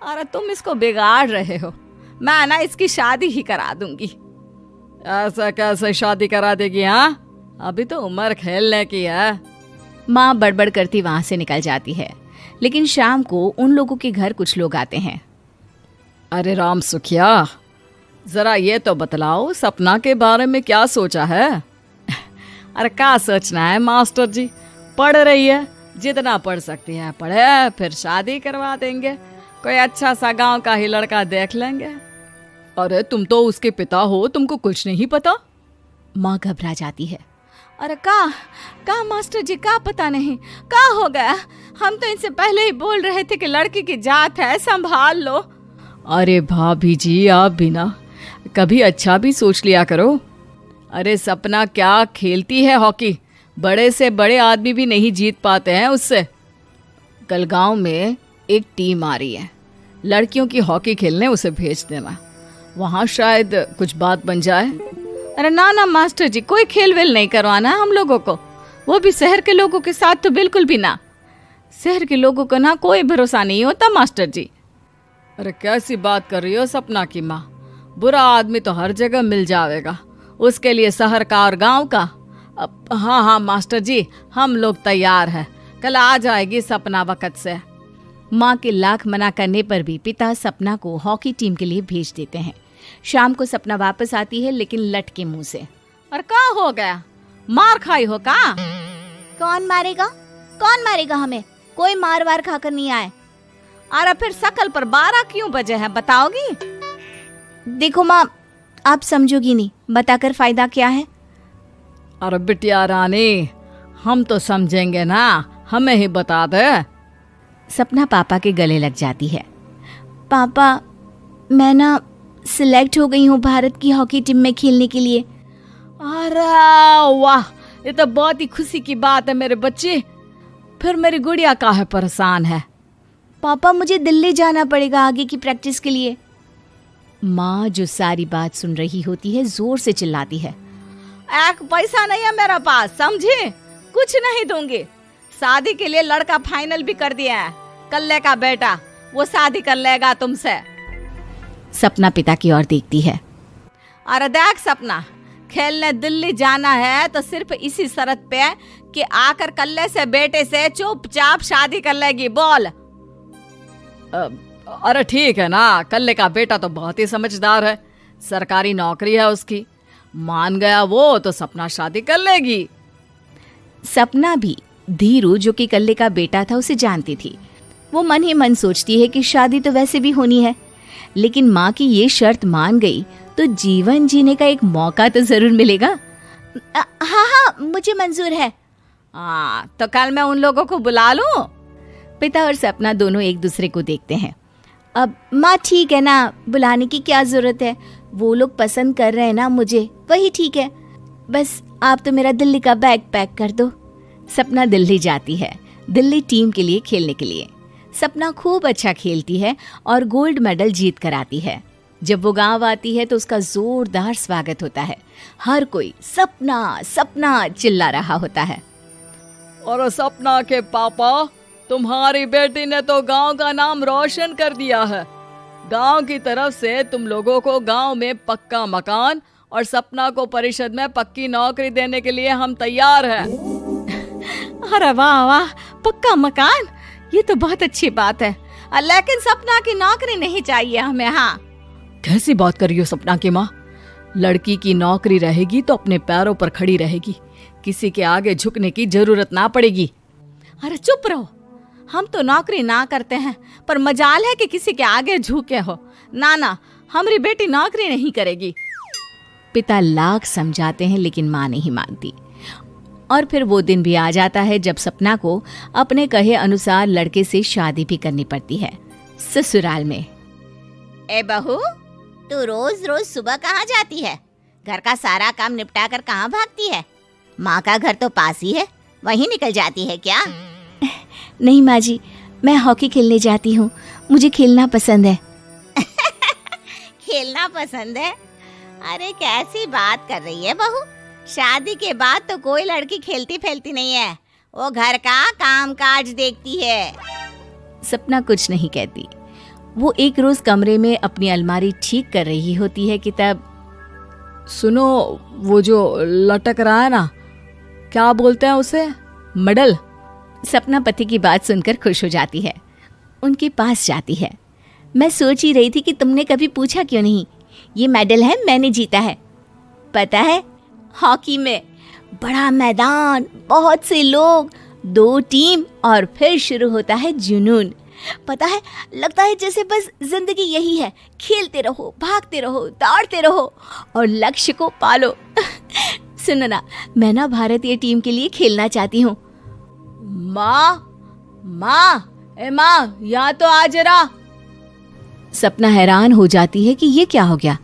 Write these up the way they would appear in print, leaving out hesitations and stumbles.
अरे तुम इसको बिगाड़ रहे हो। मैं ना इसकी शादी ही करा दूंगी। ऐसा कैसे शादी करा देगी? हाँ, अभी तो उम्र खेलने की है। माँ बड़बड़ करती वहां से निकल जाती है। लेकिन शाम को उन लोगों के घर कुछ लोग आते हैं। अरे राम सुखिया, जरा ये तो बतलाओ सपना के बारे में क्या सोचा है? अरे क्या सोचना है मास्टर जी, पढ़ रही है, जितना पढ़ सकती है पढ़े, फिर शादी करवा देंगे, कोई अच्छा सा गांव का ही लड़का देख लेंगे। अरे तुम तो उसके पिता हो, तुमको कुछ नहीं पता? माँ घबरा जाती है। अरे का मास्टर जी, का पता नहीं, का हो गया? हम तो इनसे पहले ही बोल रहे थे कि लड़की की जात है, संभाल लो। अरे भाभी जी, आप भी ना कभी अच्छा भी सोच लिया करो। अरे सपना क्या खेलती है हॉकी, बड़े से बड़े आदमी भी नहीं जीत पाते हैं उससे। कल गांव में एक टीम आ रही है, लड़कियों की हॉकी खेलने उसे भेज देना, वहाँ शायद कुछ बात बन जाए। अरे ना मास्टर जी, कोई खेल वेल नहीं करवाना है हम लोगों को, वो भी शहर के लोगों के साथ तो बिल्कुल भी ना। शहर के लोगों को ना कोई भरोसा नहीं होता मास्टर जी। अरे कैसी बात कर रही हो सपना की माँ, बुरा आदमी तो हर जगह मिल जाएगा, उसके लिए शहर का और गांव का। हाँ मास्टर जी, हम लोग तैयार हैं, कल आ जाएगी सपना वक्त से। माँ के लाख मना करने पर भी पिता सपना को हॉकी टीम के लिए भेज देते हैं। शाम को सपना वापस आती है, लेकिन लट के मुंह से। और क्या हो गया, मार खाई हो का? कौन मारेगा हमें? कोई मार वार खाकर नहीं आए। अरे फिर शकल पर 12 क्यों बजे है, बताओगी? देखो माँ, आप समझोगी नहीं, बताकर फायदा क्या है? अरे बिटिया रानी, हम तो समझेंगे ना, हमें ही बता दे। सपना पापा के गले लग जाती है। पापा, मैं ना सिलेक्ट हो गई हूँ भारत की हॉकी टीम में खेलने के लिए। अरे वाह, ये तो बहुत ही खुशी की बात है मेरे बच्चे। फिर मेरी गुड़िया काहे परेशान है? पापा, मुझे दिल्ली जाना पड़ेगा आगे की प्रैक्टिस के लिए। माँ जो सारी बात सुन रही होती है, जोर से चिल्लाती है। एक पैसा नहीं है मेरे पास, समझी? कुछ नहीं दूंगी। शादी के लिए लड़का फाइनल भी कर दिया है, कल्ले का बेटा, वो शादी कर लेगा तुमसे। सपना पिता की ओर देखती है। अरे देख सपना, खेलने दिल्ली जाना है तो सिर्फ इसी शर्त पे कि आकर कल्ले से बेटे से चुपचाप शादी कर लेगी, बोल। अरे ठीक है ना, कल्ले का बेटा तो बहुत ही समझदार है, सरकारी नौकरी है उसकी, मान गया वो तो सपना शादी कर लेगी। सपना भी धीरू, जो कि कल्ले का बेटा था, उसे जानती थी। वो मन ही मन सोचती है कि शादी तो वैसे भी होनी है, लेकिन माँ की ये शर्त मान गई तो जीवन जीने का एक मौका तो जरूर मिलेगा। हाँ, मुझे मंजूर है। तो कल मैं उन लोगों को बुला लूं? पिता और सपना दोनों एक दूसरे को देखते हैं। अब माँ ठीक है ना, बुलाने की क्या जरूरत है, वो लोग पसंद कर रहे हैं ना मुझे, वही ठीक है। बस आप तो मेरा दिल्ली का बैग पैक कर दो। सपना दिल्ली जाती है, दिल्ली टीम के लिए खेलने के लिए। सपना खूब अच्छा खेलती है और गोल्ड मेडल जीत कर आती है। जब वो गांव आती है तो उसका जोरदार स्वागत होता है। हर कोई सपना सपना चिल्ला रहा होता है। और सपना के पापा, तुम्हारी बेटी ने तो गांव का नाम रोशन कर दिया है। गांव की तरफ से तुम लोगों को गांव में पक्का मकान और सपना को परिषद में पक्की नौकरी देने के लिए हम तैयार हैं। अरे वाह वाह, पक्का मकान, ये तो बहुत अच्छी बात है, लेकिन सपना की नौकरी नहीं चाहिए हमें। हाँ, कैसी बात कर रही हो सपना की माँ? लड़की की नौकरी रहेगी तो अपने पैरों पर खड़ी रहेगी, किसी के आगे झुकने की जरूरत ना पड़ेगी। अरे चुप रहो, हम तो नौकरी ना करते हैं, पर मजाल है कि किसी के आगे झुके हो। ना, हमारी बेटी नौकरी नहीं करेगी। पिता लाख समझाते हैं, लेकिन माँ नहीं मानती। और फिर वो दिन भी आ जाता है जब सपना को अपने कहे अनुसार लड़के से शादी भी करनी पड़ती है, ससुराल में। ए बहू, तू रोज रोज सुबह कहाँ जाती है? घर का सारा काम निपटा कर कहाँ भागती है? माँ का घर तो पास ही है, वहीं निकल जाती है क्या? नहीं माँ जी, मैं हॉकी खेलने जाती हूँ, मुझे खेलना पसंद है। खेलना पसंद है? अरे कैसी बात कर रही है बहू, शादी के बाद तो कोई लड़की खेलती फैलती नहीं है, वो घर का काम काज देखती है। सपना कुछ नहीं कहती। वो एक रोज कमरे में अपनी अलमारी ठीक कर रही होती है कि तब सुनो, वो जो लटक रहा है ना, क्या बोलते हैं उसे? मेडल? सपना पति की बात सुनकर खुश हो जाती है, उनके पास जाती है। मैं सोच ही रही थी कि तुमने कभी पूछा क्यों नहीं। ये मेडल है, मैंने जीता है। पता है, हॉकी में बड़ा मैदान, बहुत से लोग, 2 टीम और फिर शुरू होता है जुनून। पता है, लगता है जैसे बस जिंदगी यही है, खेलते रहो, भागते रहो, दौड़ते रहो और लक्ष्य को पालो। सुनो ना, मैं ना भारतीय टीम के लिए खेलना चाहती हूँ। माँ, यहाँ तो आ जरा। सपना हैरान हो जाती है कि ये क्या हो गया,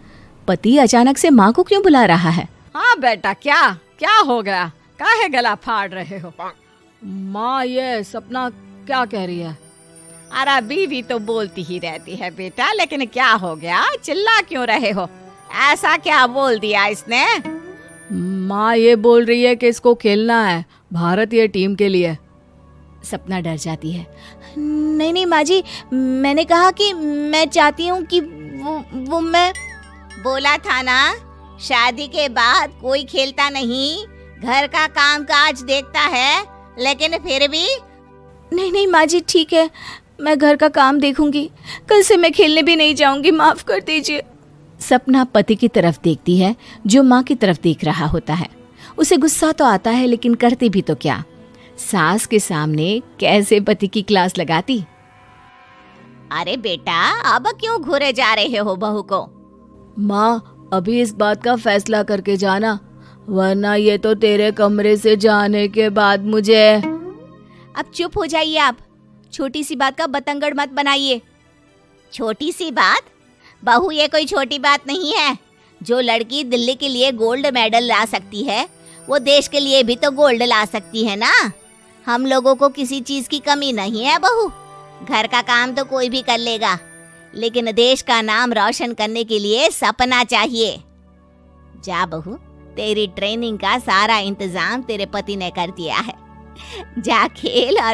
पति अचानक से माँ को क्यों बुला रहा है। हाँ बेटा, क्या हो गया? काहे गला फाड़ रहे हो? माँ, ये सपना क्या कह रही है? अरे बीवी तो बोलती ही रहती है बेटा, लेकिन क्या हो गया? चिल्ला क्यों रहे हो? ऐसा क्या बोल दिया इसने? माँ ये बोल रही है कि इसको खेलना है भारतीय टीम के लिए। सपना डर जाती है। नहीं माँ जी, मैंने कहा कि मैं चाहती हूँ कि वो मैं बोला था ना, शादी के बाद कोई खेलता नहीं, घर का काम काज देखता है, लेकिन फिर भी। नहीं माँ जी, ठीक है, मैं घर का काम देखूंगी, कल से मैं खेलने भी नहीं जाऊंगी, माफ कर दीजिए। सपना पति की तरफ देखती है जो माँ की तरफ देख रहा होता है। उसे गुस्सा तो आता है, लेकिन करती भी तो क्या, सास के सामने कैसे पति की क्लास लगाती। अरे बेटा, अब क्यों घूरे जा रहे हो बहू को? माँ, अभी इस बात का फैसला करके जाना, वरना ये तो तेरे कमरे से जाने के बाद मुझे। अब चुप हो जाइए आप, छोटी सी बात का बतंगड़ मत बनाइए। छोटी सी बात? बहू, ये कोई छोटी बात नहीं है। जो लड़की दिल्ली के लिए गोल्ड मेडल ला सकती है, वो देश के लिए भी तो गोल्ड ला सकती है ना। हम लोगों को किसी चीज की कमी नहीं है बहू। घर का काम तो कोई भी कर लेगा, लेकिन देश का नाम रोशन करने के लिए सपना चाहिए। जा बहू, तेरी ट्रेनिंग का सारा इंतजाम तेरे पति ने कर दिया है। जा खेल और